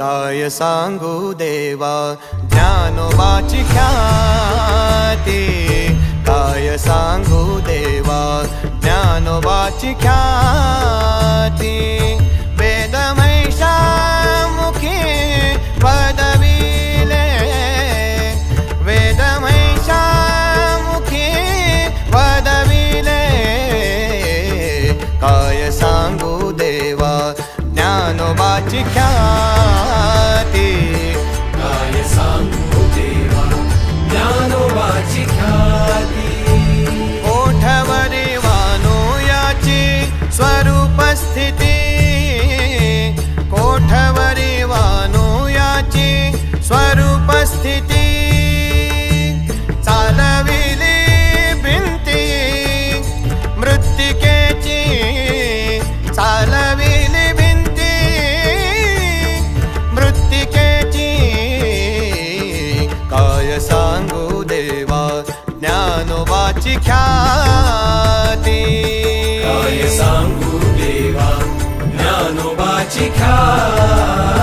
काय सांगू देवा ज्ञानोबाची ख्याती, काय सांगू देवा ज्ञानोबाची ख्याती। वेदमैषा मुखी पदविले, वेदमैषा मुखी पदविले, काय सांगू देवा ज्ञानोबाची ख्याती, काय सांगू देवा ज्ञानोबाची ख्याती। ओठवरी वानुयाची स्वरूप स्थिती, कोठवरी वानुयाची स्वरूप स्थिती, चालविली भिंती मृत्तिकेची, चालविली भिंती मृत्तिकेची, काय सांगू देवा ज्ञानोबाची ख्याती, काय सांगू देवा ज्ञानोबाची ख्याती।